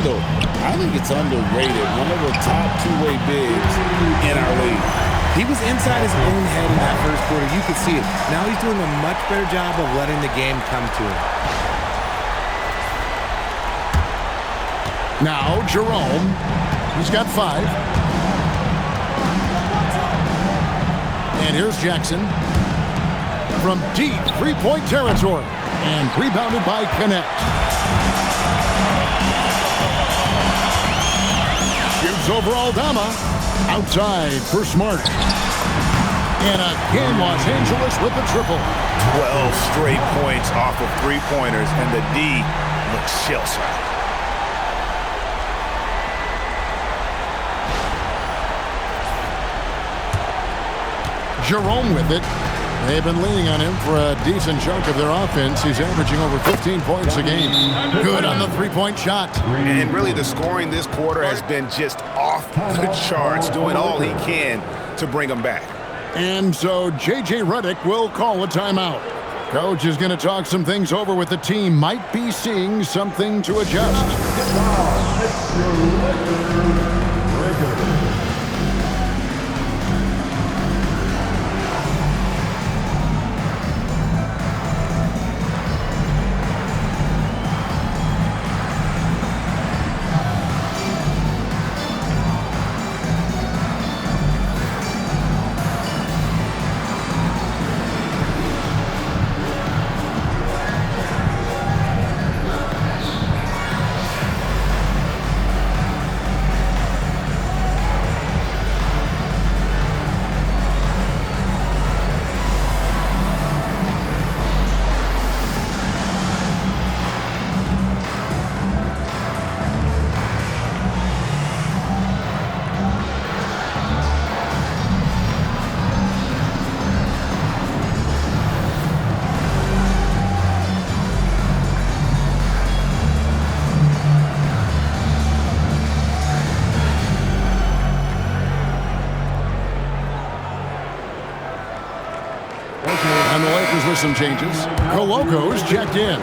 Rondo, I think it's underrated. One of the top two-way bigs in our league. He was inside his own head in that first quarter. You could see it. Now he's doing a much better job of letting the game come to him. Now Jerome. He's got 5. And here's Jackson. From deep three-point territory. And rebounded by Connect. Gives over Aldama. Outside for Smart. And again, Los Angeles with the triple. 12 straight points off of three-pointers, and the D looks shell-shocked. Jerome with it. They've been leaning on him for a decent chunk of their offense. He's averaging over 15 points a game. Good on the three-point shot. And really the scoring this quarter has been just off the charts, doing all he can to bring them back. And so J.J. Redick will call a timeout. Coach is going to talk some things over with the team. Might be seeing something to adjust. And the Lakers with some changes. Koloko's checked in.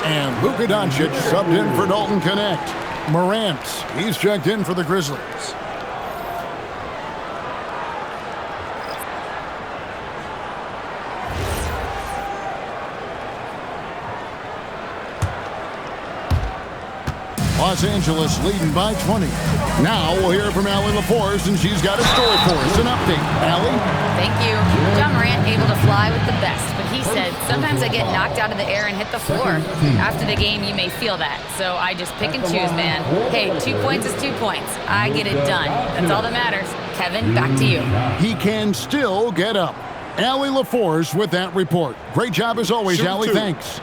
And Luka Doncic subbed in for Dalton Connect. Morant, he's checked in for the Grizzlies. Los Angeles leading by 20. Now we'll hear from Allie LaForce, and she's got a story for us. An update. Allie? Thank you. John Morant able to fly with the best, but he said, sometimes I get knocked out of the air and hit the floor. After the game, you may feel that. So I just pick and choose, man. Hey, 2 points is 2 points. I get it done. That's all that matters. Kevin, back to you. He can still get up. Allie LaForce with that report. Great job as always, Allie. Thanks.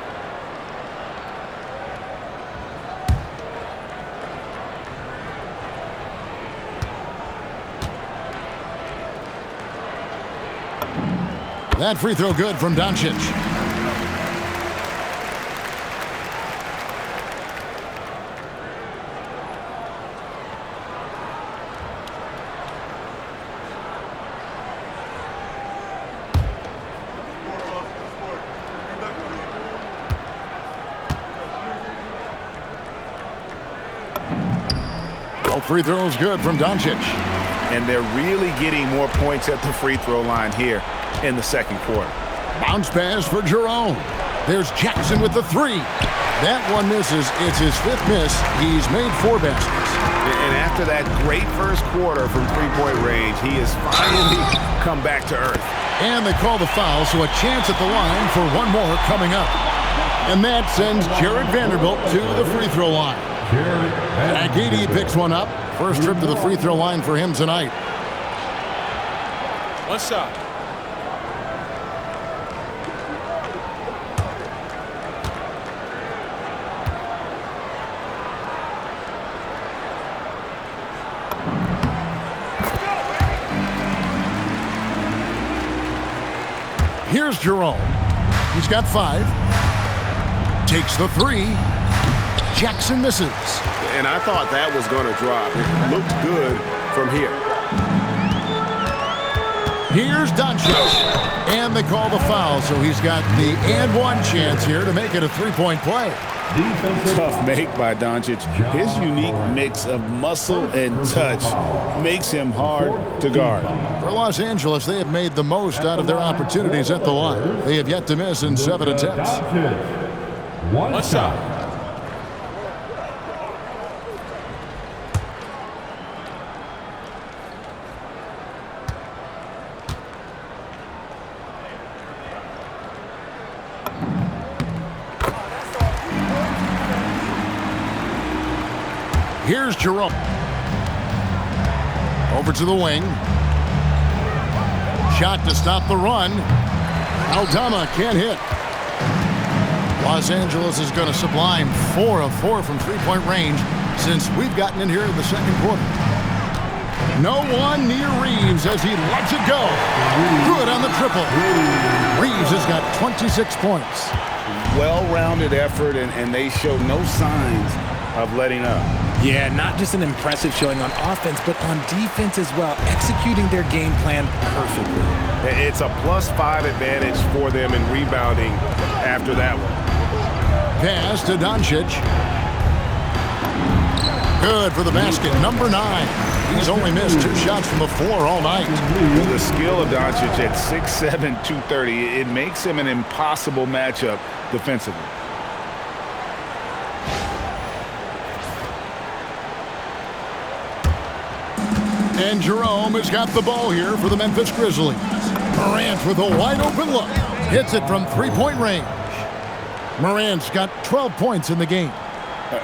That free throw good from Doncic. Both free throws good from Doncic. And they're really getting more points at the free throw line here in the second quarter. Bounce pass for Jerome. There's Jackson with the three. That one misses. It's his 5th miss. He's made 4 baskets. And after that great first quarter from three-point range, he has finally come back to earth. And they call the foul, so a chance at the line for one more coming up. And that sends Jared Vanderbilt to the free throw line. Agidi picks one up. First trip to the free throw line for him tonight. One shot. Here's Jerome. He's got 5. Takes the 3. Jackson misses. And I thought that was going to drop. It looked good from here. Here's Doncic. And they call the foul, so he's got the and one chance here to make it a 3-point play. Tough make by Doncic. His unique mix of muscle and touch makes him hard to guard. For Los Angeles, they have made the most out of their opportunities at the line. They have yet to miss in 7 attempts. One shot. Here's Jerome. Over to the wing. Shot to stop the run. Aldama can't hit. Los Angeles is going to sublime 4 of 4 from three-point range since we've gotten in here in the second quarter. No one near Reeves as he lets it go. Good on the triple. Reeves has got 26 points. Well-rounded effort, and they show no signs of letting up. Yeah, not just an impressive showing on offense, but on defense as well, executing their game plan perfectly. It's a +5 advantage for them in rebounding after that one. Pass to Doncic. Good for the basket, number 9. He's only missed 2 shots from the floor all night. Well, the skill of Doncic at 6'7", 230, it makes him an impossible matchup defensively. And Jerome has got the ball here for the Memphis Grizzlies. Morant with a wide open look. Hits it from three-point range. Morant's got 12 points in the game.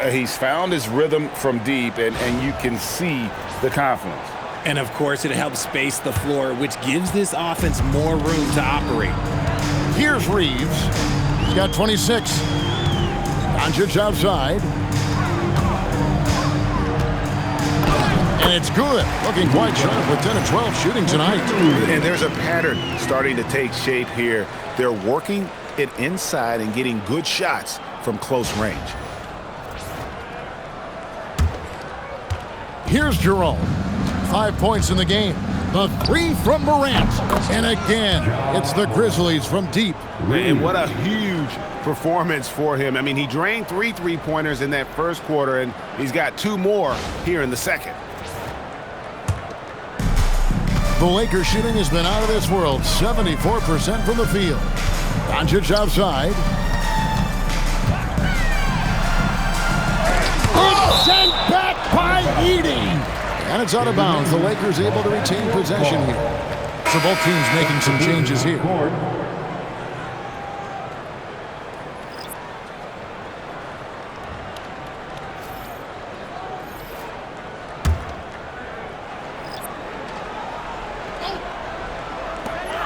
He's found his rhythm from deep, and you can see the confidence. And of course, it helps space the floor, which gives this offense more room to operate. Here's Reeves. He's got 26. Doncic outside. And it's good. Looking quite sharp with 10 of 12 shooting tonight. And there's a pattern starting to take shape here. They're working it inside and getting good shots from close range. Here's Jerome. 5 points in the game. The 3 from Morant. And again, it's the Grizzlies from deep. And what a huge performance for him. I mean, he drained 3 three-pointers in that first quarter, and he's got 2 more here in the second. The Lakers shooting has been out of this world. 74% from the field. Doncic outside. It's sent back by Edey. And it's out of bounds. The Lakers able to retain possession here. So both teams making some changes here.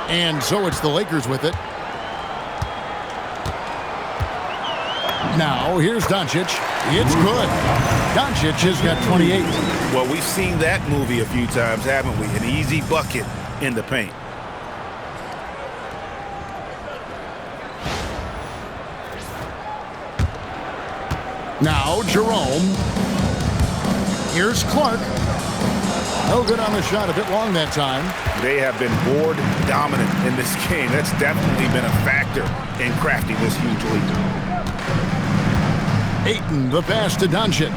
And so it's the Lakers with it. Now, here's Doncic. It's good. Doncic has got 28. Well, we've seen that movie a few times, haven't we? An easy bucket in the paint. Now, Jerome. Here's Clark. No good on the shot, a bit long that time. They have been board dominant in this game. That's definitely been a factor in crafting this huge lead. Ayton, the pass to Doncic.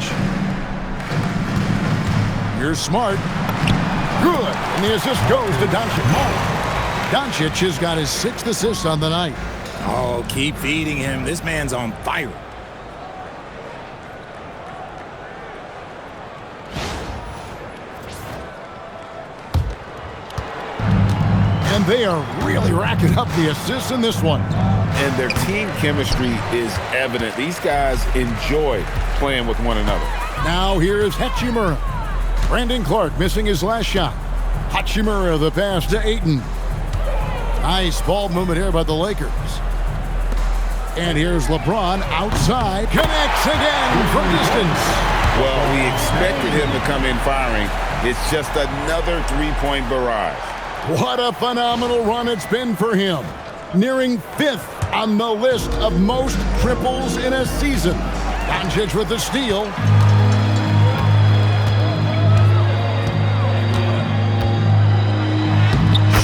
Here's Smart. Good. And the assist goes to Doncic. Doncic has got his 6th assist on the night. Oh, keep feeding him. This man's on fire. And they are really racking up the assists in this one. And their team chemistry is evident. These guys enjoy playing with one another. Now here's Hachimura. Brandon Clark missing his last shot. Hachimura the pass to Ayton. Nice ball movement here by the Lakers. And here's LeBron outside. Connects again from distance. Well, we expected him to come in firing. It's just another three-point barrage. What a phenomenal run it's been for him. Nearing 5th on the list of most triples in a season. Doncic with the steal.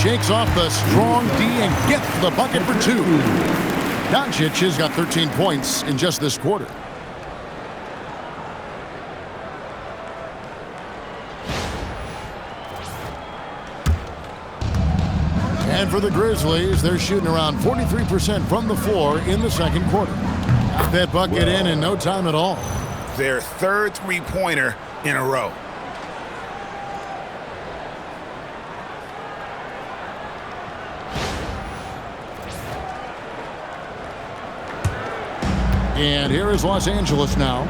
Shakes off the strong D and gets the bucket for 2. Doncic has got 13 points in just this quarter. And for the Grizzlies, they're shooting around 43% from the floor in the second quarter. Got that bucket in no time at all. Their third three-pointer in a row. And here is Los Angeles now.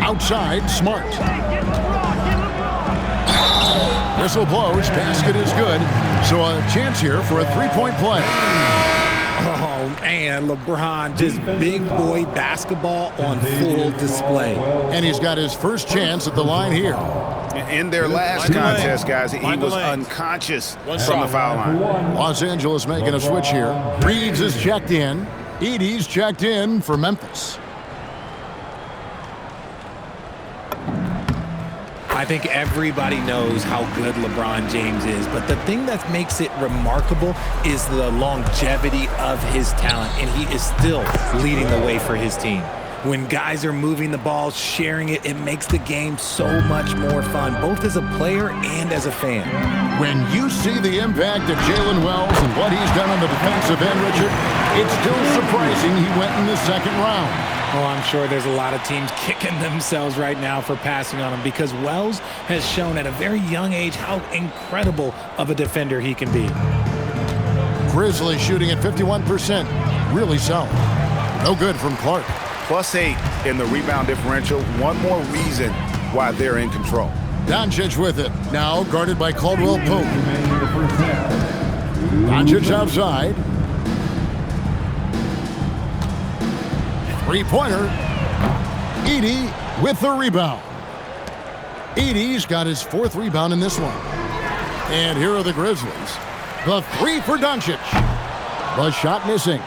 Outside, Smart. Whistle blows, basket is good. So a chance here for a three-point play. Oh, man, LeBron, just big boy basketball on full display. And he's got his first chance at the line here. In their last contest, guys, he was unconscious from the foul line. Los Angeles making a switch here. Reeves is checked in. Edey's checked in for Memphis. I think everybody knows how good LeBron James is, but the thing that makes it remarkable is the longevity of his talent, and he is still leading the way for his team. When guys are moving the ball, sharing it, it makes the game so much more fun, both as a player and as a fan. When you see the impact of Jalen Wells and what he's done on the defensive end, Richard, it's still surprising he went in the second round. Oh, I'm sure there's a lot of teams kicking themselves right now for passing on him because Wells has shown at a very young age how incredible of a defender he can be. Grizzlies shooting at 51%. Really solid. No good from Clark. +8 in the rebound differential. One more reason why they're in control. Doncic with it. Now guarded by Caldwell Pope. Doncic outside. Three-pointer. Edey with the rebound. Edey's got his fourth rebound in this one. And here are the Grizzlies. The three for Doncic. The shot missing.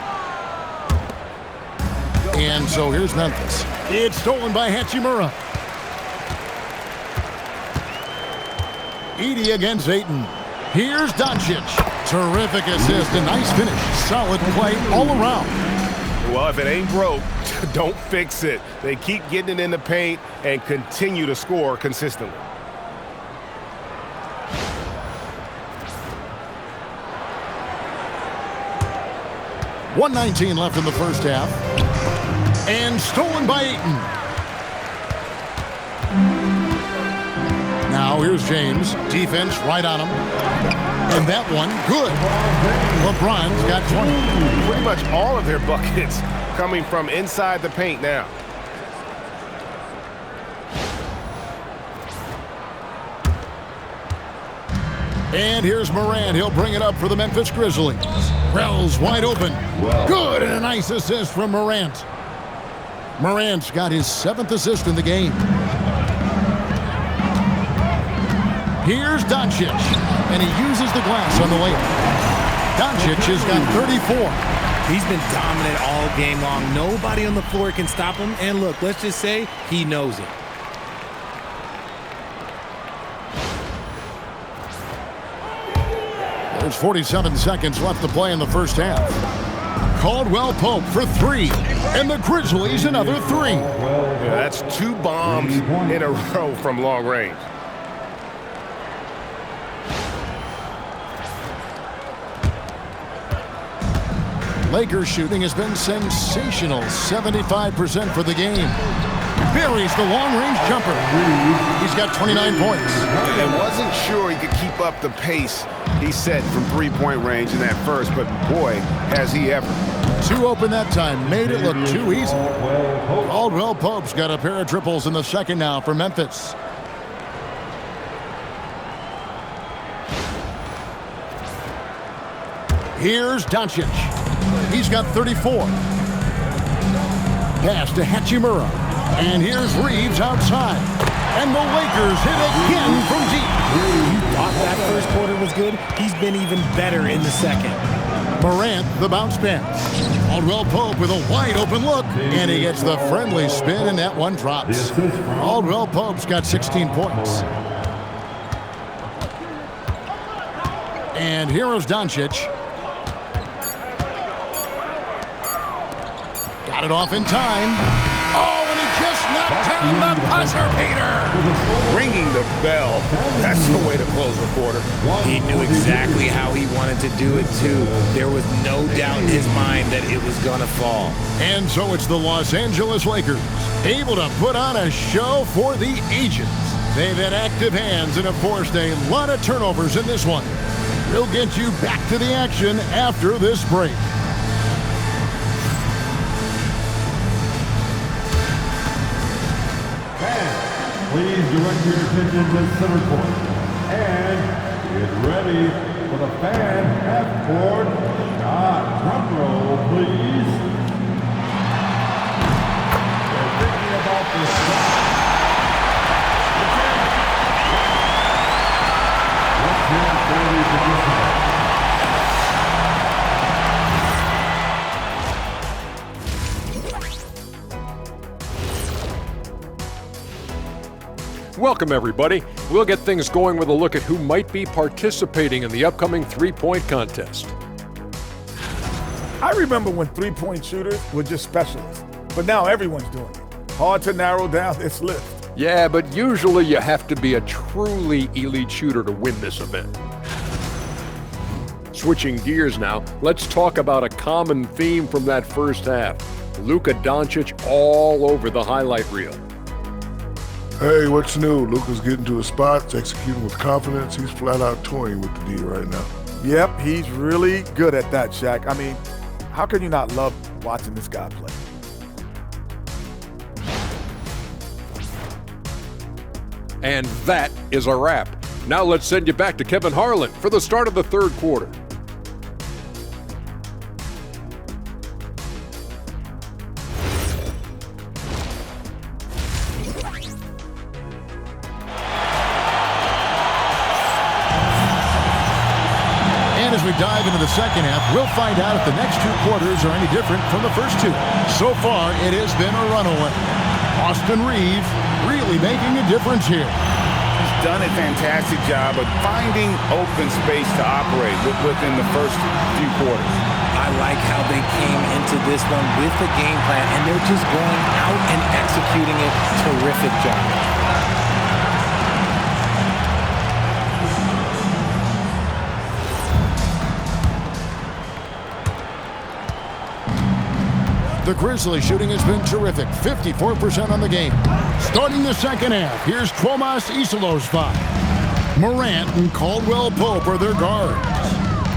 And so here's Memphis. It's stolen by Hachimura. Edey against Ayton. Here's Doncic. Terrific assist, a nice finish. Solid play all around. Well, if it ain't broke, don't fix it. They keep getting it in the paint and continue to score consistently. .119 left in the first half. And stolen by Ayton. Now here's James. Defense right on him. And that one, good. LeBron's got 20. Pretty much all of their buckets coming from inside the paint now. And here's Morant. He'll bring it up for the Memphis Grizzlies. Rel's wide open. Good, and a nice assist from Morant. Morant's got his 7th assist in the game. Here's Doncic, and he uses the glass on the layup. Doncic has got 34. He's been dominant all game long. Nobody on the floor can stop him. And look, let's just say he knows it. There's 47 seconds left to play in the first half. Caldwell Pope for three, and the Grizzlies another three. Yeah, that's 2 bombs in a row from long range. Lakers shooting has been sensational, 75% for the game. Buries the long-range jumper. He's got 29 points. And wasn't sure he could keep up the pace he set from three-point range in that first, but boy, has he ever. 2 open that time, made it look too easy. Caldwell Pope's got a pair of triples in the second now for Memphis. Here's Doncic. He's got 34. Pass to Hachimura. And here's Reeves outside. And the Lakers hit again from deep. You thought that first quarter was good? He's been even better in the second. Morant, the bounce pass. Caldwell Pope with a wide open look. And he gets the friendly spin, and that one drops. Caldwell Pope's got 16 points. And here is Doncic. Got it off in time. Oh, and he just knocked down the Buzzer beater! Ringing the bell. That's the way to close the quarter. He knew exactly how he wanted to do it, too. There was no doubt in his mind that it was going to fall. And so it's the Los Angeles Lakers, able to put on a show for the ages. They've had active hands and have forced a lot of turnovers in this one. We'll get you back to the action after this break. Please direct your attention to center court. And get ready for the fan half-court shot. Drum roll, please. They're thinking about this shot. Let's hear it for the participants. Welcome, everybody. We'll get things going with a look at who might be participating in the upcoming three-point contest. I remember when three-point shooters were just specialists, but now everyone's doing it. Hard to narrow down this list. Yeah, but usually you have to be a truly elite shooter to win this event. Switching gears now, let's talk about a common theme from that first half. Luka Doncic all over the highlight reel. Hey, what's new? Luka's getting to his spots, executing with confidence. He's flat out toying with the D right now. Yep, he's really good at that, Shaq. I mean, how can you not love watching this guy play? And that is a wrap. Now let's send you back to Kevin Harlan for the start of the third quarter. As we dive into the second half, we'll find out if the next two quarters are any different from the first two. So far, it has been a runaway. Austin Reeves really making a difference here. He's done a fantastic job of finding open space to operate within the first few quarters. I like how they came into this one with a game plan, and they're just going out and executing it. Terrific job. The Grizzlies shooting has been terrific, 54% on the game. Starting the second half, here's Tomas Isilos's five. Morant and Caldwell Pope are their guards.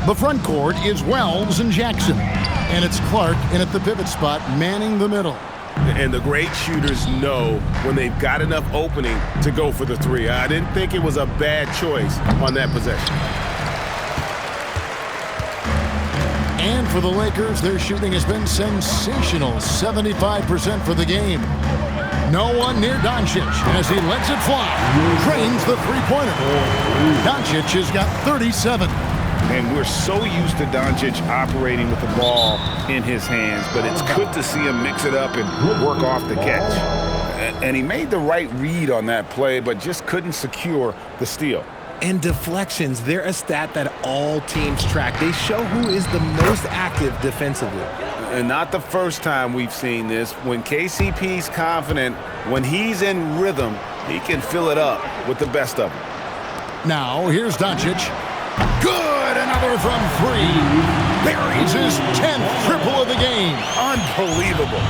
The front court is Wells and Jackson. And it's Clark in at the pivot spot, manning the middle. And the great shooters know when they've got enough opening to go for the three. I didn't think it was a bad choice on that possession. And for the Lakers, their shooting has been sensational, 75% for the game. No one near Doncic as he lets it fly. Trains the three-pointer. Doncic has got 37. And we're so used to Doncic operating with the ball in his hands, but it's good to see him mix it up and work off the catch. And he made the right read on that play, but just couldn't secure the steal. And deflections, they're a stat that all teams track. They show who is the most active defensively. And not the first time we've seen this. When KCP's confident, when he's in rhythm, he can fill it up with the best of them. Now, here's Doncic. Good! Another from three. Buries his 10th triple of the game. Unbelievable.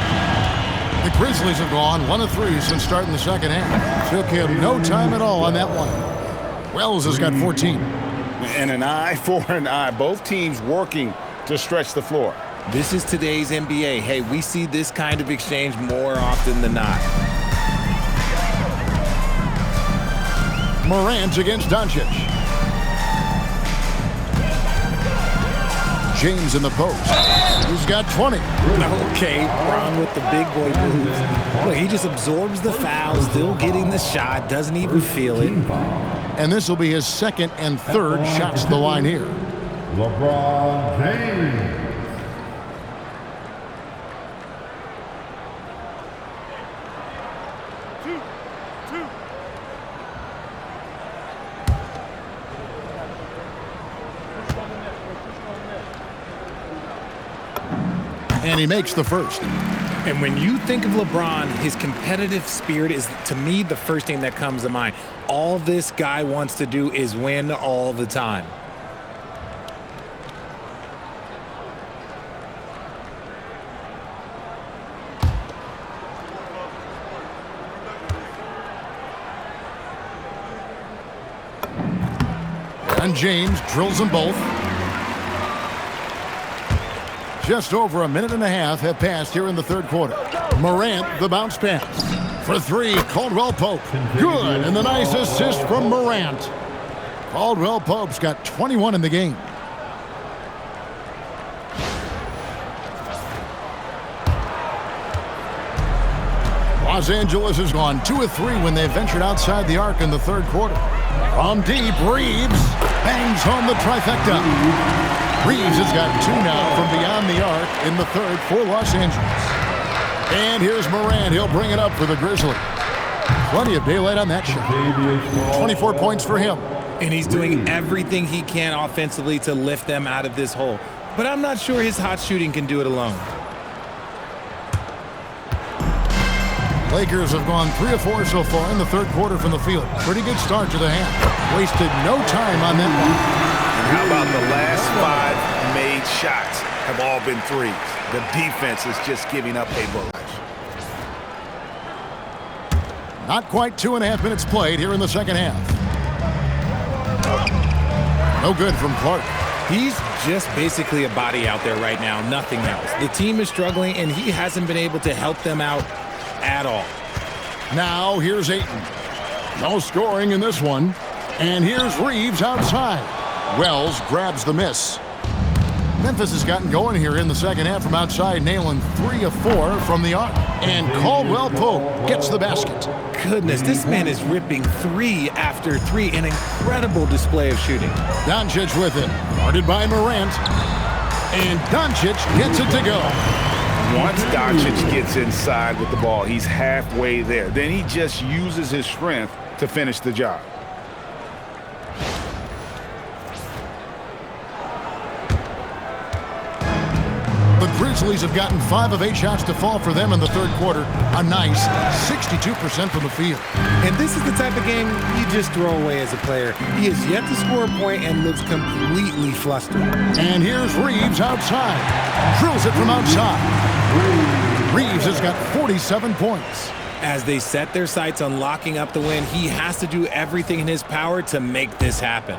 The Grizzlies have gone 1 of 3 since starting the second half. Took him no time at all on that one. Wells has got 14. And an eye for an eye. Both teams working to stretch the floor. This is today's NBA. Hey, we see this kind of exchange more often than not. Morant against Doncic. James in the post. He's got 20. Okay, Bron with the big boy moves. Look, he just absorbs the foul, still getting the shot, doesn't even feel it. And this will be his second and third shots to the line here. LeBron James. And he makes the first. And when you think of LeBron, his competitive spirit is, to me, the first thing that comes to mind. All this guy wants to do is win all the time. And James drills them both. Just over a minute and a half have passed here in the third quarter. Morant, the bounce pass. For three, Caldwell Pope. Good, and the nice assist from Morant. Caldwell Pope's got 21 in the game. Los Angeles has gone 2 of 3 when they ventured outside the arc in the third quarter. From deep, Reeves bangs home the trifecta. Reeves has got 2 now from beyond the arc in the third for Los Angeles. And here's Morant. He'll bring it up for the Grizzlies. Plenty of daylight on that shot. 24 points for him. And he's doing everything he can offensively to lift them out of this hole. But I'm not sure his hot shooting can do it alone. Lakers have gone 3 of 4 so far in the third quarter from the field. Pretty good start to the half. Wasted no time on that one. And how about the last 5 made shots have all been threes? The defense is just giving up a barrage. Not quite 2.5 minutes played here in the second half. No good from Clark. He's just basically a body out there right now, nothing else. The team is struggling, and he hasn't been able to help them out at all. Now here's Ayton. No scoring in this one. And here's Reeves outside. Wells grabs the miss. Memphis has gotten going here in the second half from outside, nailing 3 of 4 from the arc. And Caldwell Pope gets the basket. Goodness, this man is ripping 3 after 3. An incredible display of shooting. Doncic with it. Guarded by Morant. And Doncic gets it to go. Once Doncic gets inside with the ball, he's halfway there. Then he just uses his strength to finish the job. The Grizzlies have gotten 5 of 8 shots to fall for them in the third quarter. A nice 62% from the field. And this is the type of game you just throw away as a player. He has yet to score a point and looks completely flustered. And here's Reeves outside. Drills it from outside. Reeves has got 47 points. As they set their sights on locking up the win, he has to do everything in his power to make this happen.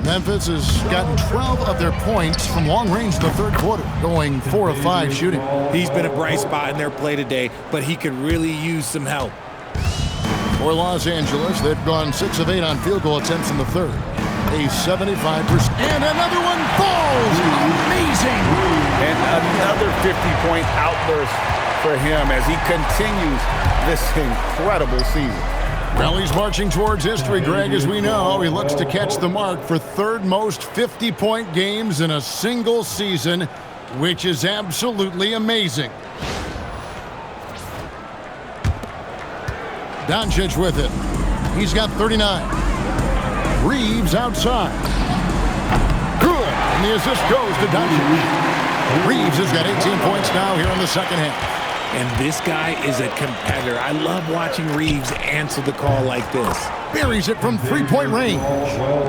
Memphis has gotten 12 of their points from long range in the third quarter, going 4 of 5 shooting. He's been a bright spot in their play today, but he could really use some help. For Los Angeles, they've gone 6 of 8 on field goal attempts in the third. A 75%. And another one falls. Amazing. And another 50-point outburst for him as he continues this incredible season. Well, he's marching towards history, Greg, as we know. He looks to catch the mark for third most 50-point games in a single season, which is absolutely amazing. Doncic with it. He's got 39. Reeves outside. Good. And the assist goes to Doncic. Reeves has got 18 points now here in the second half. And this guy is a competitor. I love watching Reeves answer the call like this. Buries it from three-point range.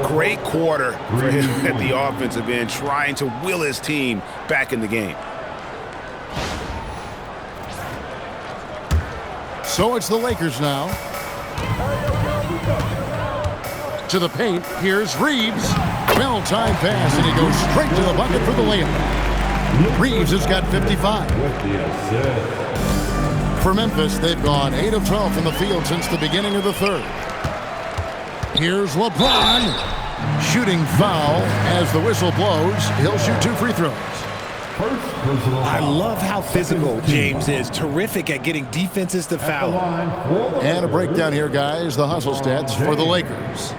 Great quarter for him at the offensive end, trying to will his team back in the game. So it's the Lakers now. To the paint, here's Reeves. Well-timed pass, and he goes straight to the bucket for the layup. Reeves has got 55. For Memphis, they've gone 8 of 12 from the field since the beginning of the third. Here's LeBron. Shooting foul as the whistle blows. He'll shoot 2 free throws. I love how physical James is. Terrific at getting defenses to foul. And a breakdown here, guys. The hustle stats for the Lakers.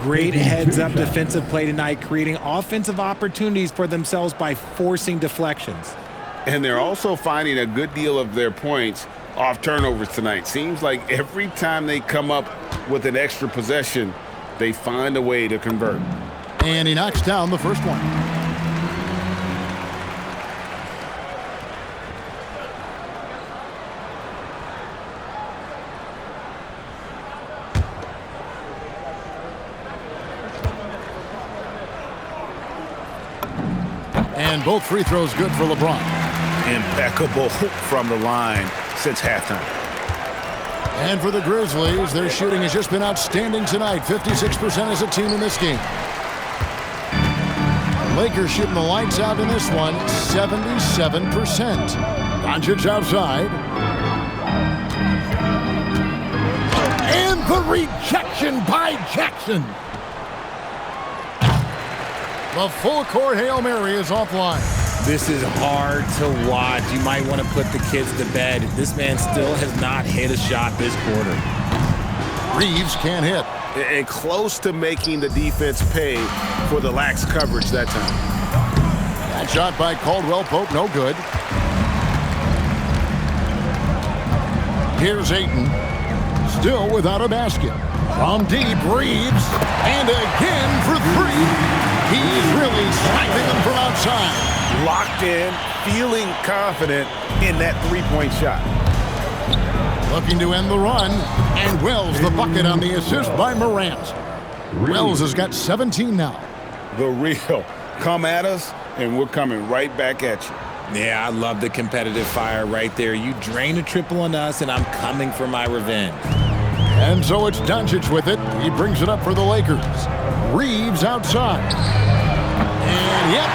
Great heads-up defensive play tonight, creating offensive opportunities for themselves by forcing deflections. And they're also finding a good deal of their points off turnovers tonight. Seems like every time they come up with an extra possession, they find a way to convert. And he knocks down the first one. And both free throws good for LeBron. Impeccable from the line since halftime. And for the Grizzlies, their shooting has just been outstanding tonight. 56% as a team in this game. Lakers shooting the lights out in this one, 77%. Doncic outside. And the rejection by Jackson. The full court Hail Mary is offline. This is hard to watch. You might want to put the kids to bed. This man still has not hit a shot this quarter. Reeves can't hit. And close to making the defense pay for the lax coverage that time. That shot by Caldwell Pope, no good. Here's Ayton, still without a basket. From deep, Reeves, and again for three. He's really sniping them from outside. Locked in, feeling confident in that three-point shot. Looking to end the run, and Wells the bucket on the assist by Morant. Wells has got 17 now. The real. Come at us, and we're coming right back at you. Yeah, I love the competitive fire right there. You drain a triple on us, and I'm coming for my revenge. And so it's Doncic with it. He brings it up for the Lakers. Reeves outside. And yep,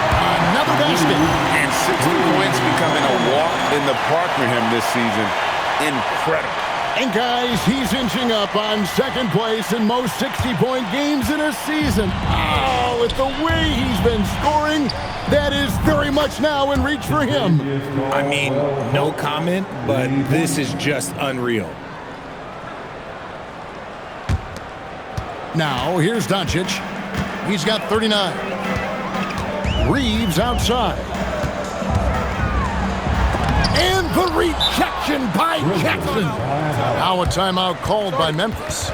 another basket. And 60 points becoming a walk in the park for him this season. Incredible. And guys, he's inching up on second place in most 60-point games in a season. Oh, with the way he's been scoring, that is very much now in reach for him. I mean, no comment, but this is just unreal. Now, here's Doncic. He's got 39. Reeves outside. And the rejection by Jackson. Now a timeout called by Memphis.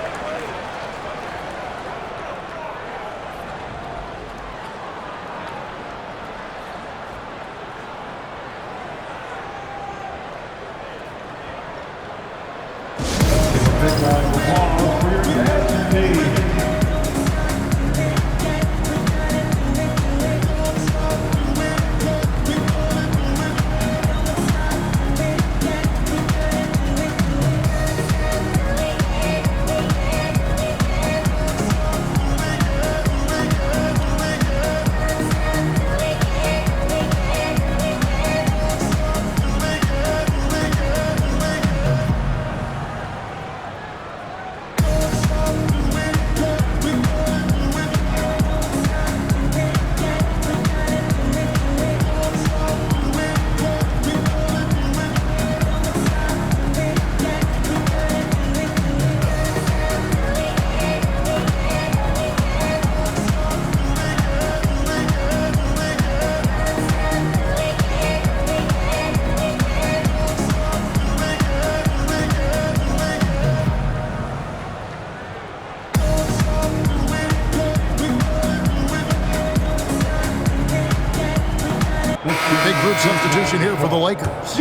Big group substitution here for the Lakers.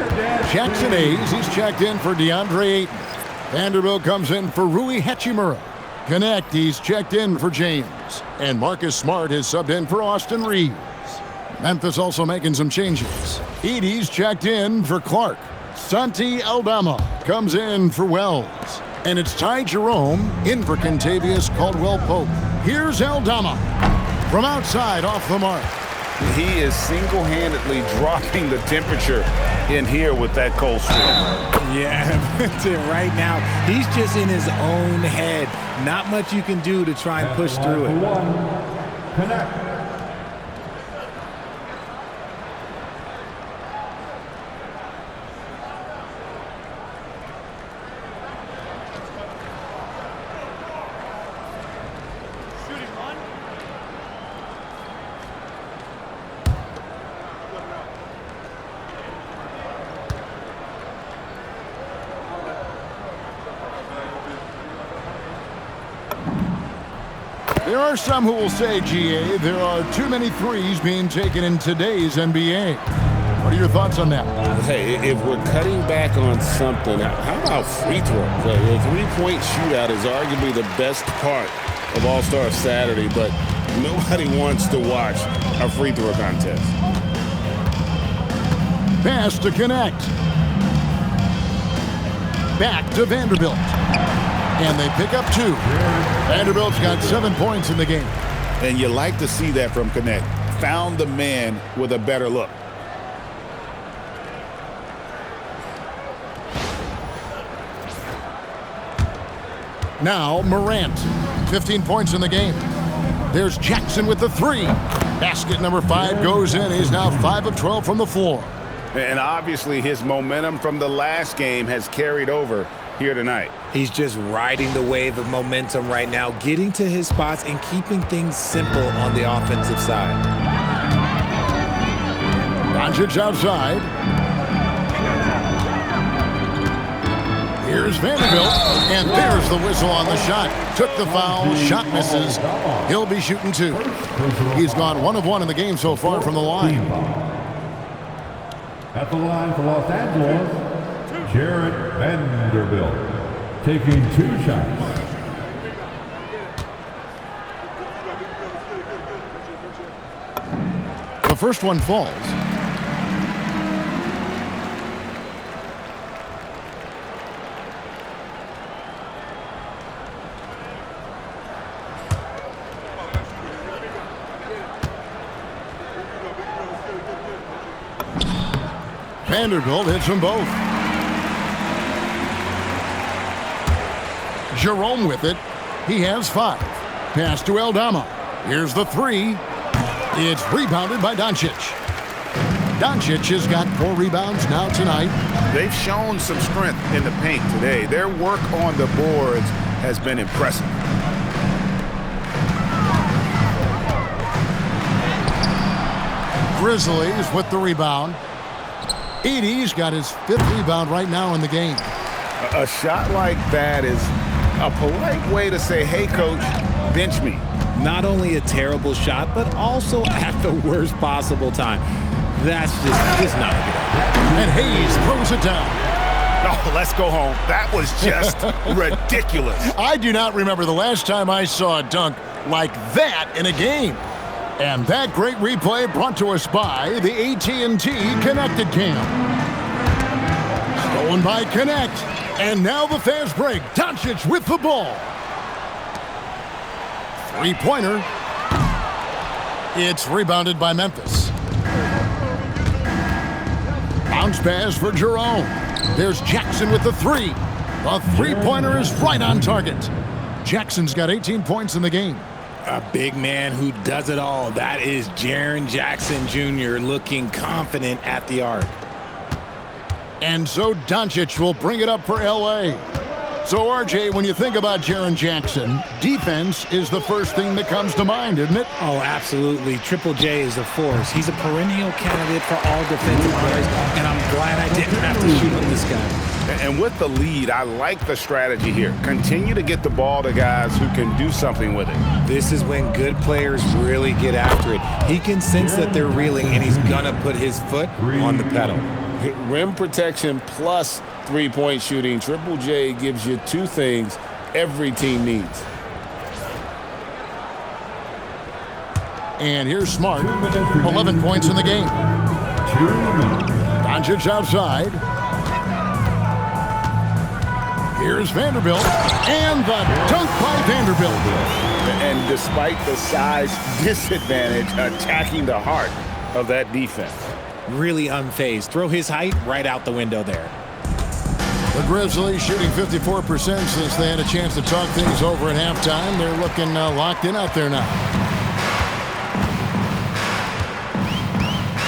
Jackson Hayes, he's checked in for DeAndre Ayton. Vanderbilt comes in for Rui Hachimura. Connect, he's checked in for James. And Marcus Smart is subbed in for Austin Reeves. Memphis also making some changes. Edey's checked in for Clark. Santi Aldama comes in for Wells. And it's Ty Jerome in for Kentavious Caldwell-Pope. Here's Aldama from outside off the mark. He is single-handedly dropping the temperature in here with that cold streak. Yeah, right now, he's just in his own head. Not much you can do to try and push through it. Connect. There are some who will say, GA, there are too many threes being taken in today's NBA. What are your thoughts on that? Hey, if we're cutting back on something, how about free throws? The three-point shootout is arguably the best part of All-Star Saturday, but nobody wants to watch a free throw contest. Pass to Connect. Back to Vanderbilt. And they pick up 2. Vanderbilt's got 7 points in the game. And you like to see that from Connect. Found the man with a better look. Now Morant, 15 points in the game. There's Jackson with the 3. Basket number 5 goes in. He's now 5 of 12 from the floor. And obviously his momentum from the last game has carried over here tonight. He's just riding the wave of momentum right now, getting to his spots and keeping things simple on the offensive side. Doncic outside. Here's Vanderbilt, and there's the whistle on the shot. Took the foul, shot misses. He'll be shooting 2. He's gone 1 of 1 in the game so far from the line. At the line for Los Angeles, Jarred Vanderbilt, taking 2 shots. The first one falls. Vanderbilt hits them both. Jerome with it. He has 5. Pass to Aldama. Here's the 3. It's rebounded by Doncic. Doncic has got 4 rebounds now tonight. They've shown some strength in the paint today. Their work on the boards has been impressive. Grizzlies with the rebound. Edey's got his 5th rebound right now in the game. A shot like that is a polite way to say, hey, coach, bench me. Not only a terrible shot, but also at the worst possible time. That's just not a good idea. And Hayes throws it down. Oh, let's go home. That was just ridiculous. I do not remember the last time I saw a dunk like that in a game. And that great replay brought to us by the AT&T Connected Cam. Stolen by Connect. And now the fast break. Doncic with the ball. 3-pointer. It's rebounded by Memphis. Bounce pass for Jerome. There's Jackson with the 3. The 3-pointer is right on target. Jackson's got 18 points in the game. A big man who does it all. That is Jaren Jackson Jr. looking confident at the arc. And so Doncic will bring it up for L.A. So, RJ, when you think about Jaren Jackson, defense is the first thing that comes to mind, isn't it? Oh, absolutely. Triple J is a force. He's a perennial candidate for all defensive honors, and I'm glad I didn't have to shoot on this guy. And with the lead, I like the strategy here. Continue to get the ball to guys who can do something with it. This is when good players really get after it. He can sense that they're reeling, and he's going to put his foot on the pedal. Rim protection plus three-point shooting. Triple J gives you 2 things every team needs. And here's Smart. 11 points in the game. Doncic outside. Here's Vanderbilt. And the dunk by Vanderbilt. And despite the size disadvantage, attacking the heart of that defense. Really unfazed. Throw his height right out the window there. The Grizzlies shooting 54% since they had a chance to talk things over at halftime. They're looking locked in out there now.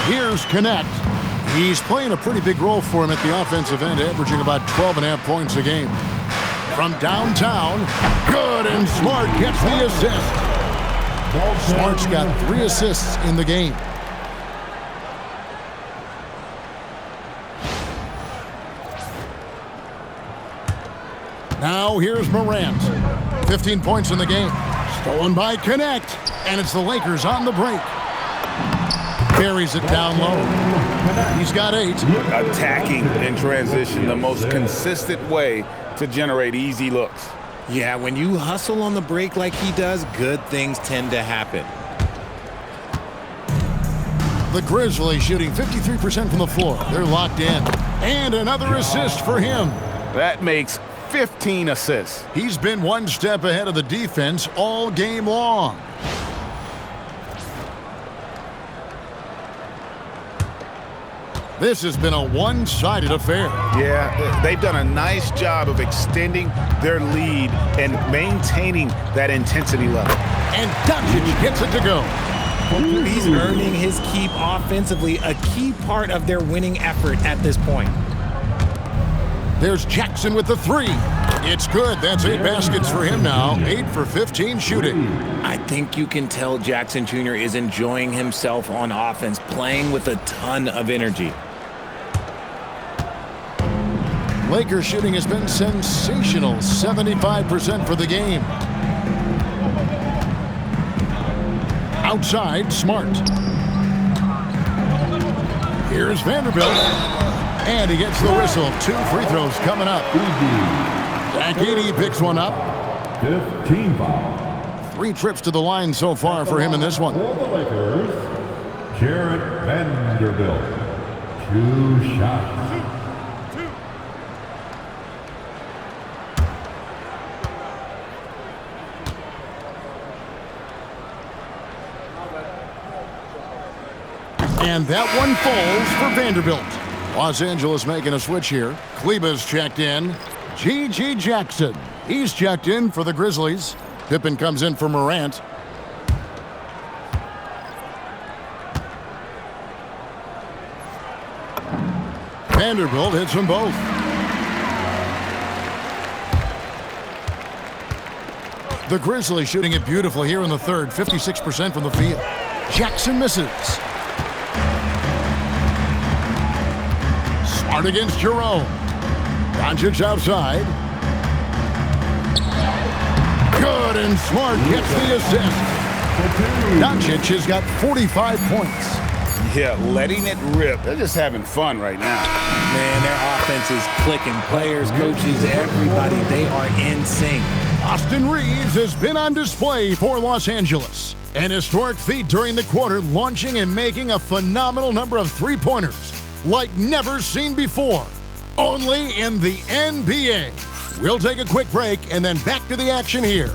Here's Connect. He's playing a pretty big role for him at the offensive end, averaging about 12.5 points a game. From downtown, good, and Smart gets the assist. Smart's got 3 assists in the game. Now here's Morant. 15 points in the game. Stolen by Connect. And it's the Lakers on the break. Carries it down low. He's got 8. Attacking in transition, the most consistent way to generate easy looks. Yeah, when you hustle on the break like he does, good things tend to happen. The Grizzlies shooting 53% from the floor. They're locked in. And another assist for him. That makes 15 assists. He's been one step ahead of the defense all game long. This has been a one-sided affair. Yeah, they've done a nice job of extending their lead and maintaining that intensity level. And Doncic gets it to go. He's earning his keep offensively, a key part of their winning effort at this point. There's Jackson with the three. It's good. That's 8 baskets for him now. 8 for 15 shooting. I think you can tell Jackson Jr. is enjoying himself on offense, playing with a ton of energy. Lakers shooting has been sensational. 75% for the game. Outside, Smart. Here's Vanderbilt. And he gets the whistle. 2 free throws coming up. Aggieti picks one up. 15 fouls. 3 trips to the line so far for him in this one. For the Lakers, Jarrett Vanderbilt. 2 shots. And that one falls for Vanderbilt. Los Angeles making a switch here. Kleba's checked in. G.G. Jackson. He's checked in for the Grizzlies. Pippen comes in for Morant. Vanderbilt hits them both. The Grizzlies shooting it beautifully here in the third. 56% from the field. Jackson misses. Smart against Jerome. Doncic outside. Good, and Smart gets the assist. Doncic has got 45 points. Yeah, letting it rip. They're just having fun right now. Man, their offense is clicking. Players, coaches, everybody, they are in sync. Austin Reeves has been on display for Los Angeles. An historic feat during the quarter, launching and making a phenomenal number of three-pointers like never seen before. Only in the NBA. We'll take a quick break and then back to the action here.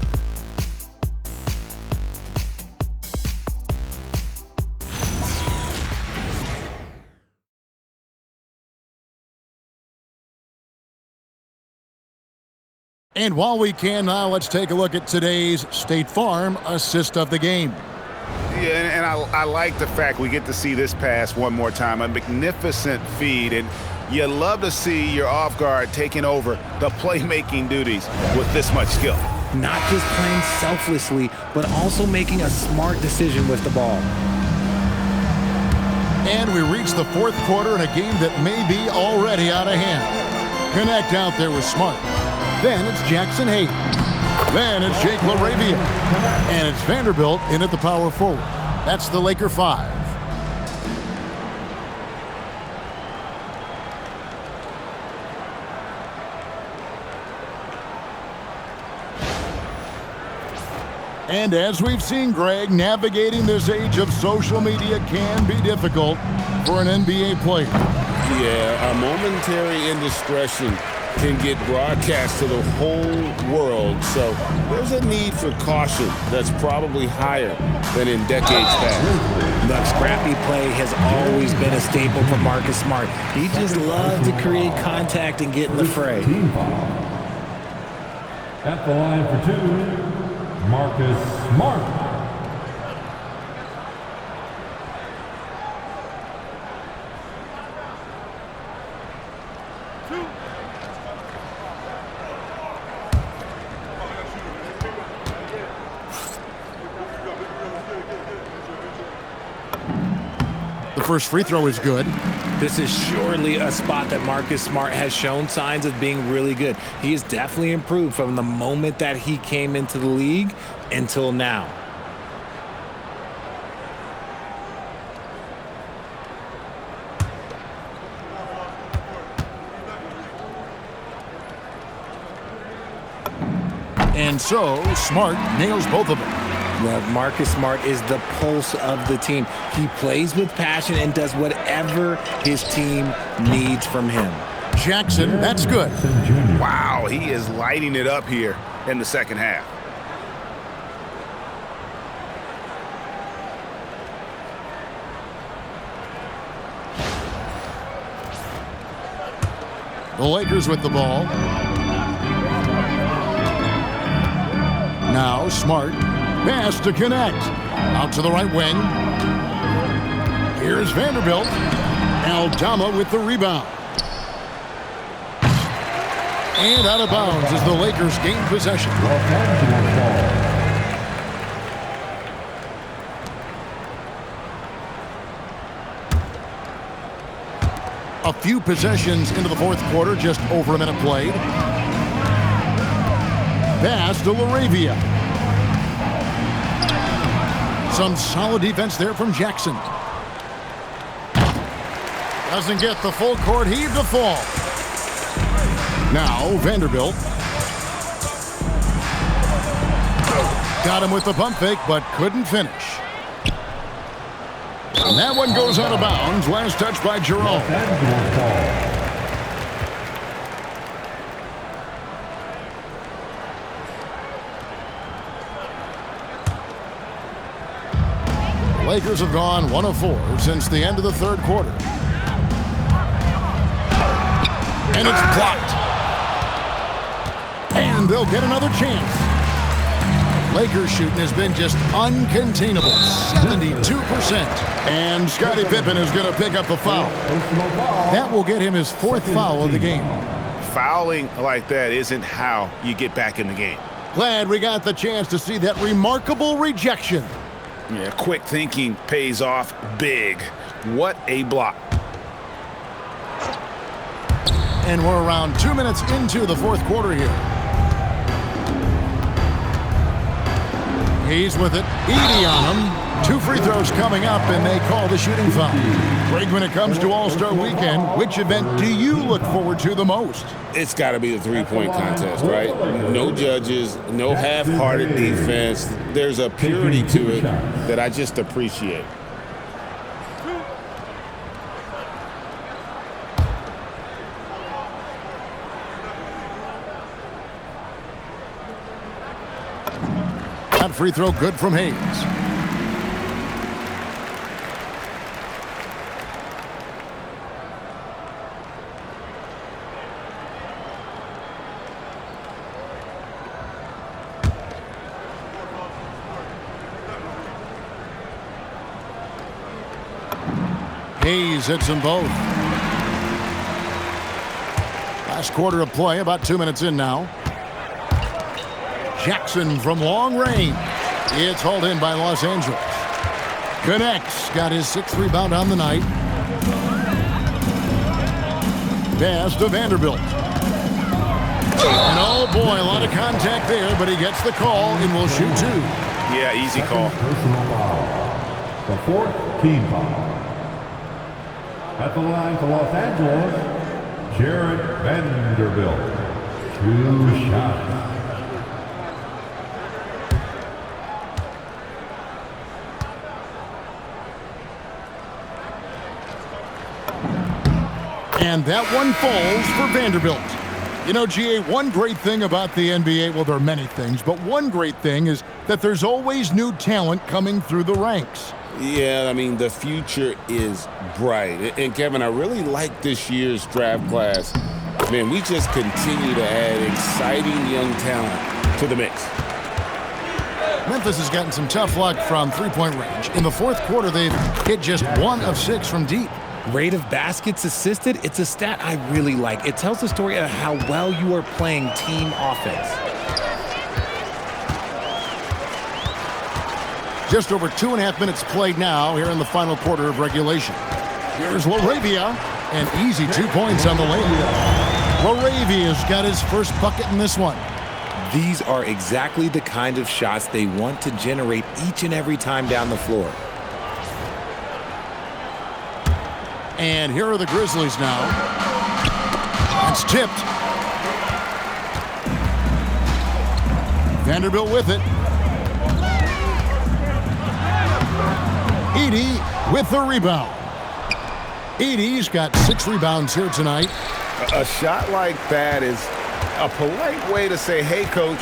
And while we can now, let's take a look at today's State Farm assist of the game. Yeah, and I like the fact we get to see this pass one more time. A magnificent feed, and you love to see your off guard taking over the playmaking duties with this much skill. Not just playing selflessly, but also making a smart decision with the ball. And we reach the fourth quarter in a game that may be already out of hand. Connect out there with Smart. Then it's Jackson Hayes. Then it's Jake LaRavia. And it's Vanderbilt in at the power forward. That's the Laker 5. And as we've seen, Greg, navigating this age of social media can be difficult for an NBA player. Yeah, a momentary indiscretion can get broadcast to the whole world, so there's a need for caution that's probably higher than in decades past. The scrappy play has always been a staple for Marcus Smart. He just loves to create contact and get in the fray. Team foul. At the line for 2, Marcus Smart. The first free throw is good. This is surely a spot that Marcus Smart has shown signs of being really good. He has definitely improved from the moment that he came into the league until now. And so, Smart nails both of them. Well, Marcus Smart is the pulse of the team. He plays with passion and does whatever his team needs from him. Jackson, that's good. Wow, he is lighting it up here in the second half. The Lakers with the ball. Now Smart. Pass to connect. Out to the right wing. Here's Vanderbilt. Aldama with the rebound. And out of bounds as the Lakers gain possession. A few possessions into the fourth quarter, just over a minute played. Pass to LaRavia. Some solid defense there from Jackson. Doesn't get the full court heave to fall. Now Vanderbilt. Got him with the pump fake, but couldn't finish. And that one goes out of bounds. Last touch by Jerome. The Lakers have gone 1 of 4 since the end of the third quarter. And it's blocked. And they'll get another chance. Lakers shooting has been just uncontainable, 72%. And Scottie Pippen is going to pick up the foul. That will get him his 4th foul of the game. Fouling like that isn't how you get back in the game. Glad we got the chance to see that remarkable rejection. Yeah, quick thinking pays off big. What a block. And we're around 2 minutes into the fourth quarter here. He's with it. Edey on him. 2 free throws coming up, and they call the shooting foul. Greg, when it comes to All-Star Weekend, which event do you look forward to the most? It's got to be the three-point contest, right? No judges, no half-hearted defense. There's a purity to it that I just appreciate. That free throw good from Hayes. Hayes hits them both. Last quarter of play, about 2 minutes in now. Jackson from long range. It's hauled in by Los Angeles. Connects. Got his 6th rebound on the night. Pass to Vanderbilt. And oh boy, a lot of contact there, but he gets the call and will shoot 2. Yeah, easy call. Personal foul. The 4th team foul. At the line for Los Angeles, Jared Vanderbilt. 2 shots. And that one falls for Vanderbilt. You know, GA, one great thing about the NBA, well, there are many things, but one great thing is that there's always new talent coming through the ranks. Yeah, I mean, the future is bright. And Kevin, I really like this year's draft class. Man, we just continue to add exciting young talent to the mix. Memphis has gotten some tough luck from three-point range. In the fourth quarter, they've hit just 1 of 6 from deep. Rate of baskets assisted, it's a stat I really like. It tells the story of how well you are playing team offense. Just over 2.5 minutes played now here in the final quarter of regulation. Here's LaRavia, and easy 2 points on the layup. LaRavia's got his first bucket in this one. These are exactly the kind of shots they want to generate each and every time down the floor. And here are the Grizzlies now. That's tipped. Vanderbilt with it. Edey with the rebound. Edey's got 6 rebounds here tonight. A shot like that is a polite way to say, hey, coach,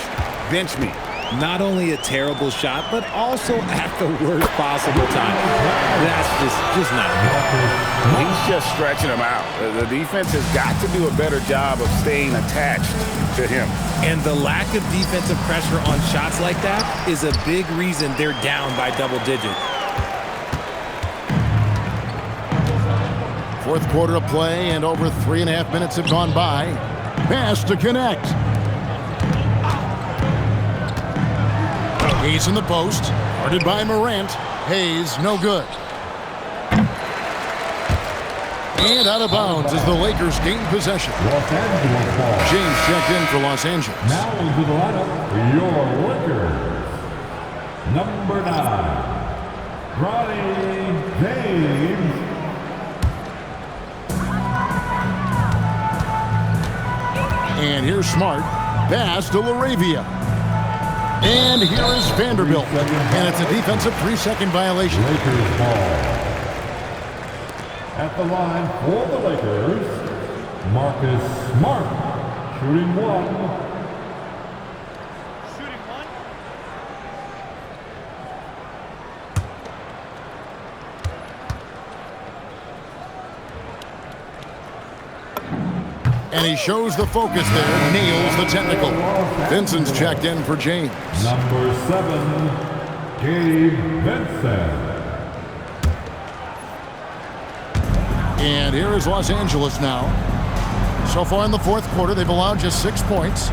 bench me. Not only a terrible shot, but also at the worst possible time. That's just not good. He's just stretching him out. The defense has got to do a better job of staying attached to him. And the lack of defensive pressure on shots like that is a big reason they're down by double digits. Fourth quarter of play, and over 3.5 minutes have gone by. Pass to connect. Hayes in the post, guarded by Morant. Hayes, no good. And out of bounds as the Lakers gain possession. Los Angeles ball. James checked in for Los Angeles. Now into the lineup, your Lakers. Number 9, Bronny James. And here's Smart. Pass to LaRavia. And here is Vanderbilt. And it's a defensive 3-second violation. Lakers ball. At the line for the Lakers, Marcus Smart, shooting 1. And he shows the focus there, nails the technical. Vincent's checked in for James. Number 7, Gabe Vincent. And here is Los Angeles now. So far in the fourth quarter, they've allowed just 6 points.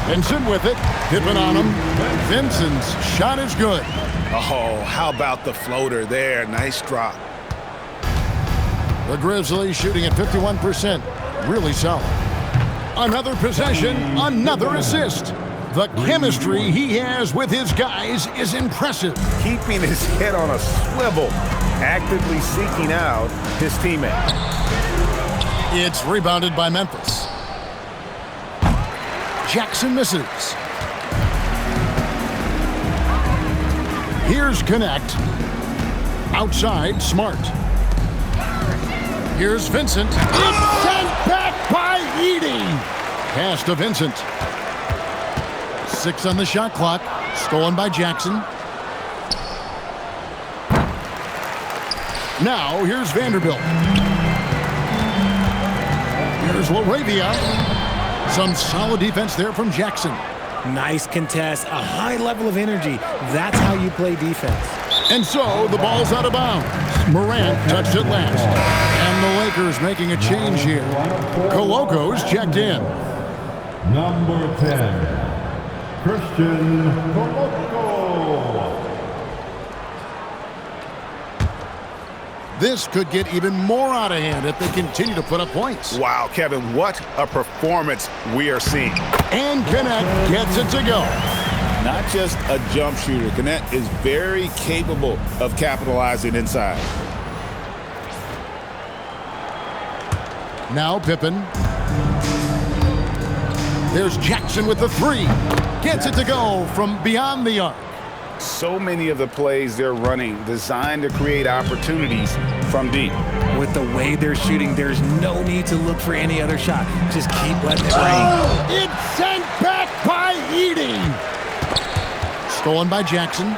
Vincent with it. Pippen on him. Vincent's shot is good. Oh, how about the floater there? Nice drop. The Grizzlies shooting at 51%. Really solid. Another possession, another assist. The chemistry he has with his guys is impressive. Keeping his head on a swivel, actively seeking out his teammate. It's rebounded by Memphis. Jackson misses. Here's Connect. Outside, Smart. Here's Vincent. It's sent back by Edey. Pass to Vincent. 6 on the shot clock. Stolen by Jackson. Now, here's Vanderbilt. Here's LaRavia. Some solid defense there from Jackson. Nice contest, a high level of energy. That's how you play defense. And so the ball's out of bounds. Morant touched it last. And the Lakers making a change here. Coloco's checked in. Number 10, Christian Coloco. This could get even more out of hand if they continue to put up points. Wow, Kevin, what a performance we are seeing. And Connect gets it to go. Not just a jump shooter. Connect is very capable of capitalizing inside. Now Pippen. There's Jackson with the 3. Gets it to go from beyond the arc. So many of the plays they're running designed to create opportunities from deep. With the way they're shooting, there's no need to look for any other shot. Just keep letting it rain. It's sent back by Edey. Stolen by Jackson.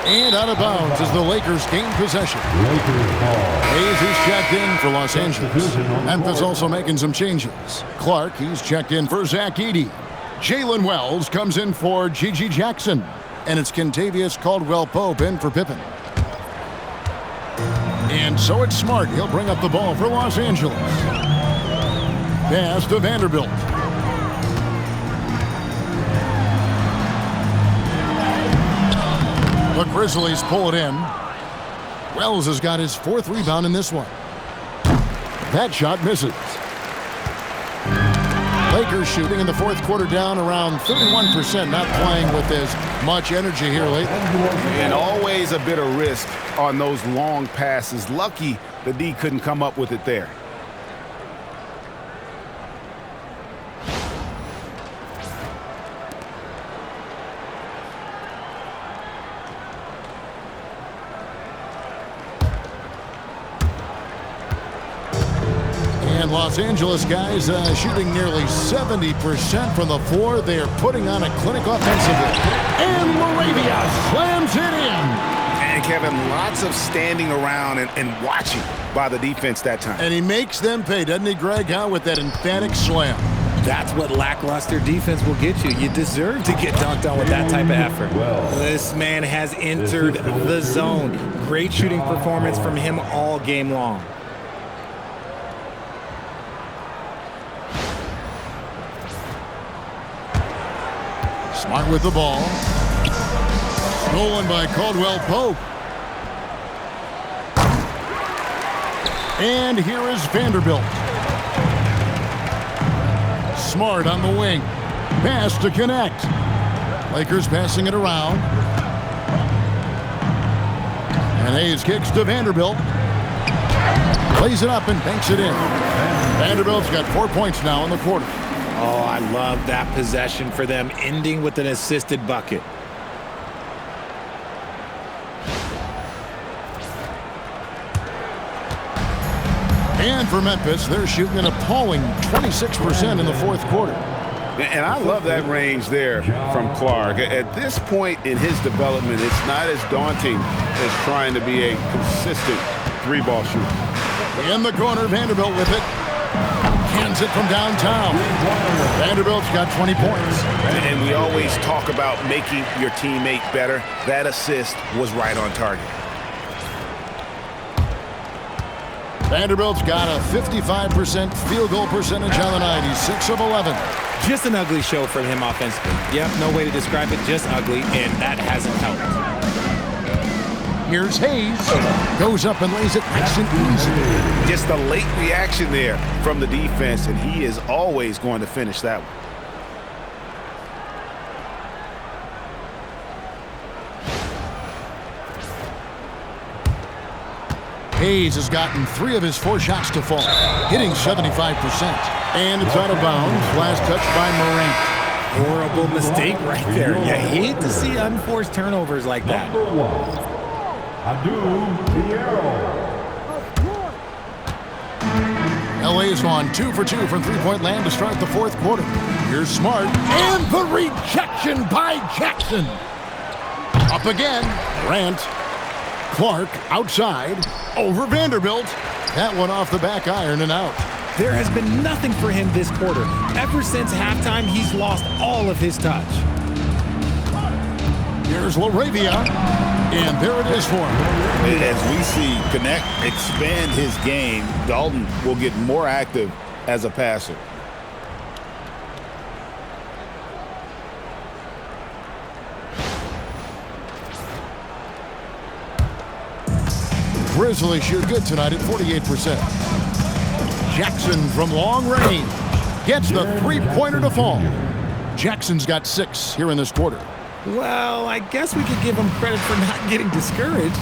And out of bounds as the Lakers gain possession. Lakers ball. Hayes is checked in for Los Angeles. Memphis also making some changes. Clark, he's checked in for Zach Edey. Jalen Wells comes in for Gigi Jackson. And it's Kentavious Caldwell-Pope in for Pippen. And so it's Smart. He'll bring up the ball for Los Angeles. Pass to Vanderbilt. The Grizzlies pull it in. Wells has got his 4th rebound in this one. That shot misses. Lakers shooting in the fourth quarter down around 31%, not playing with as much energy here lately. And always a bit of risk on those long passes. Lucky the D couldn't come up with it there. And Los Angeles guys shooting nearly 70% from the floor. They are putting on a clinic offensively. And LaRavia slams it in. And Kevin, lots of standing around and watching by the defense that time. And he makes them pay, doesn't he, Greg, with that emphatic slam? That's what lackluster defense will get you. You deserve to get dunked on with that type of effort. This man has entered the zone. Great shooting performance from him all game long. Smart with the ball. Stolen by Caldwell Pope. And here is Vanderbilt. Smart on the wing. Pass to connect. Lakers passing it around. And Hayes kicks to Vanderbilt. Plays it up and banks it in. Vanderbilt's got 4 points now in the quarter. Oh, I love that possession for them, ending with an assisted bucket. And for Memphis, they're shooting an appalling 26% in the fourth quarter. And I love that range there from Clark. At this point in his development, it's not as daunting as trying to be a consistent three-ball shooter. In the corner, Vanderbilt with it. Hands it from downtown. Vanderbilt's got 20 points. And we always talk about making your teammate better. That assist was right on target. Vanderbilt's got a 55% field goal percentage on the night. He's 6 of 11. Just an ugly show from him offensively. Yep, no way to describe it, just ugly, and that hasn't helped. Here's Hayes. Goes up and lays it nice and easy. Just a late reaction there from the defense, and he is always going to finish that one. Hayes has gotten 3 of his 4 shots to fall, hitting 75%. And it's out of bounds. Last touch by Morant. Horrible mistake right there. You hate to see unforced turnovers like that. Number 1, Adu Piero. LA has gone 2 for 2 from three-point land to start the fourth quarter. Here's Smart. And the rejection by Jackson. Up again. Morant. Clark outside. Over Vanderbilt. That one off the back iron and out. There has been nothing for him this quarter. Ever since halftime, he's lost all of his touch. Here's LaRavia. And there it is for him. As we see Connect expand his game, Dalton will get more active as a passer. Grizzlies shoot good tonight at 48%. Jackson from long range gets the three-pointer to fall. Jackson's got 6 here in this quarter. Well, I guess we could give him credit for not getting discouraged.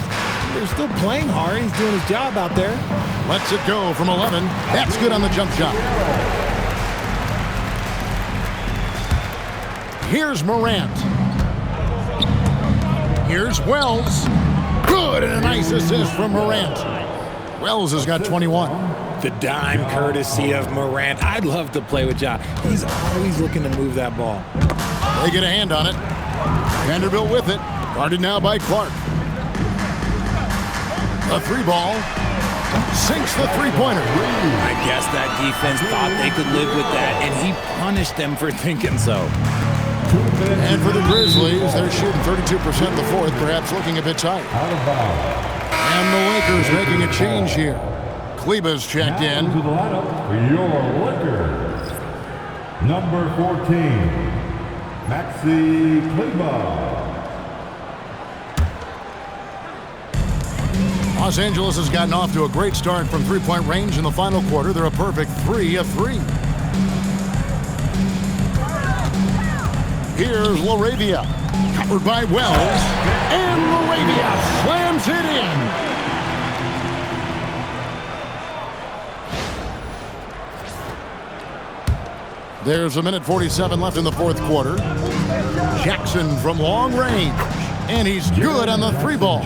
They're still playing hard. He's doing his job out there. Lets it go from 11. That's good on the jump shot. Here's Morant. Here's Wells. Good, and a nice assist from Morant. Wells has got 21. The dime courtesy of Morant. I'd love to play with Ja. He's always looking to move that ball. They get a hand on it. Vanderbilt with it. Guarded now by Clark. A 3-ball. Sinks the three-pointer. I guess that defense thought they could live with that, and he punished them for thinking so. And for the Grizzlies, they're shooting 32% in the fourth, perhaps looking a bit tight. Out of bounds. And the Lakers making a change here. Kleba's checked in. To the lineup for your Lakers. Number 14, Maxi Kleber. Los Angeles has gotten off to a great start from three-point range in the final quarter. They're a perfect 3 of 3. Here's LaRavia. Covered by Wells. And LaRavia slams it in. There's a minute 47 left in the fourth quarter. Jackson from long range. And he's good on the 3-ball.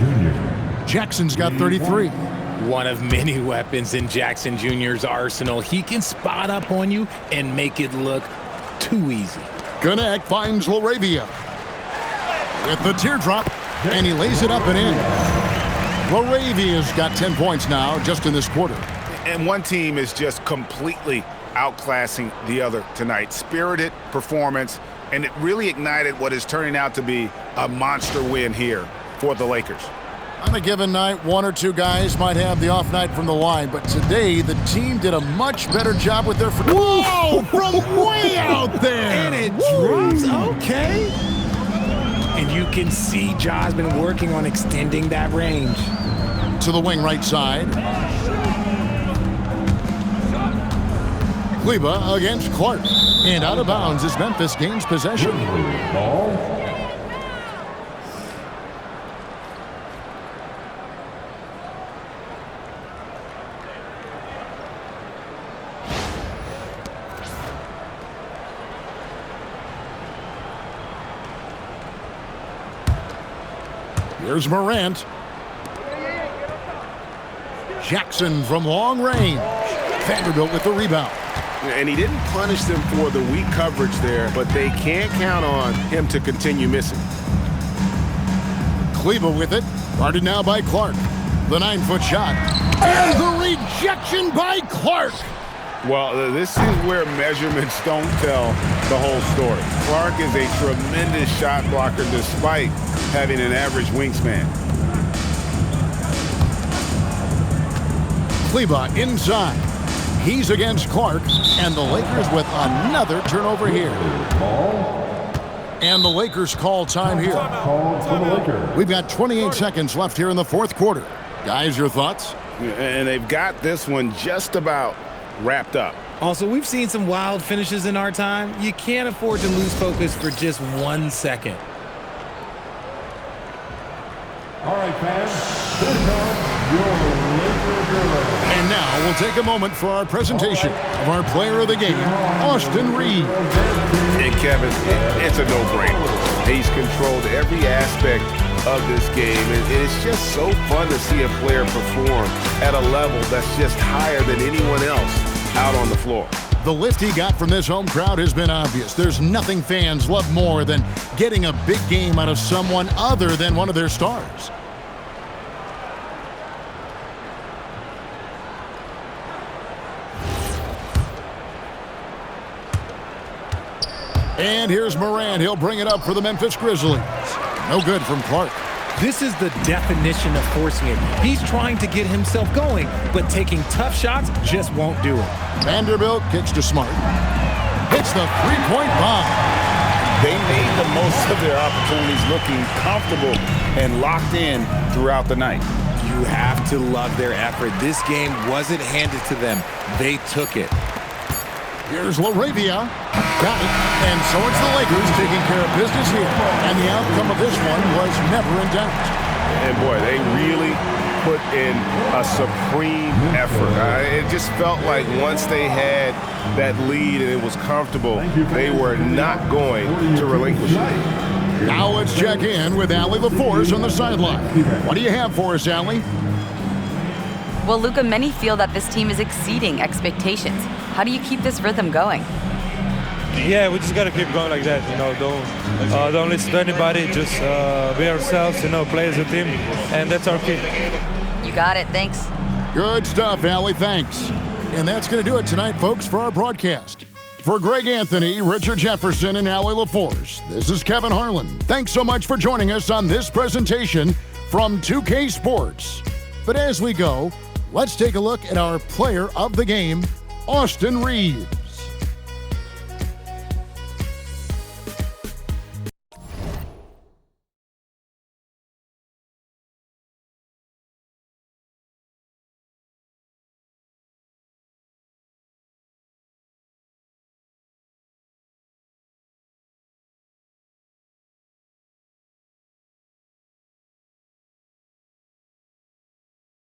Jackson's got 33. one of many weapons in Jackson Jr.'s arsenal. He can spot up on you and make it look too easy. Gannett finds LaRavia with the teardrop, and he lays it up and in. LaRavia's got 10 points now just in this quarter. And one team is just completely outclassing the other tonight. Spirited performance, and it really ignited what is turning out to be a monster win here for the Lakers. On a given night, one or two guys might have the off night from the line, but today the team did a much better job with their... Whoa! From way out there! And it drops, okay. And you can see Ja's been working on extending that range. To the wing right side. Kleber against Clark. And out of bounds as Memphis gains possession. Ball. Here's Morant. Jackson from long range. Vanderbilt with the rebound. And he didn't punish them for the weak coverage there, but they can't count on him to continue missing. Kleber with it. Guarded now by Clark. The 9-foot shot. And the rejection by Clark. Well, this is where measurements don't tell the whole story. Clark is a tremendous shot blocker despite having an average wingspan. Kleber inside. He's against Clark, and the Lakers with another turnover here. And the Lakers call time here. We've got 28 seconds left here in the fourth quarter. Guys, your thoughts? And they've got this one just about wrapped up. Also, we've seen some wild finishes in our time. You can't afford to lose focus for just 1 second. All right, fans, here comes your Laker Guru. And now we'll take a moment for our presentation of our player of the game, Austin Reed. And Kevin, it's a no-brainer. He's controlled every aspect of this game, and it's just so fun to see a player perform at a level that's just higher than anyone else out on the floor. The lift he got from this home crowd has been obvious. There's nothing fans love more than getting a big game out of someone other than one of their stars. And here's Morant. He'll bring it up for the Memphis Grizzlies. No good from Clark. This is the definition of forcing it. He's trying to get himself going, but taking tough shots just won't do it. Vanderbilt kicks to Smart. Hits the three-point bomb. They made the most of their opportunities, looking comfortable and locked in throughout the night. You have to love their effort. This game wasn't handed to them. They took it. Here's LaRavia. Got it. And so it's the Lakers taking care of business here. And the outcome of this one was never in doubt. And boy, they really put in a supreme effort. It just felt like once they had that lead and it was comfortable, they were not going to relinquish it. Now let's check in with Allie LaForce on the sideline. What do you have for us, Allie? Well, Luka, many feel that this team is exceeding expectations. How do you keep this rhythm going? Yeah, we just got to keep going like that. You know, don't listen to anybody. Just be ourselves. You know, play as a team, and that's our key. You got it. Thanks. Good stuff, Allie. Thanks. And that's going to do it tonight, folks, for our broadcast. For Greg Anthony, Richard Jefferson, and Allie LaForce, this is Kevin Harlan. Thanks so much for joining us on this presentation from 2K Sports. But as we go, let's take a look at our player of the game, Austin Reed.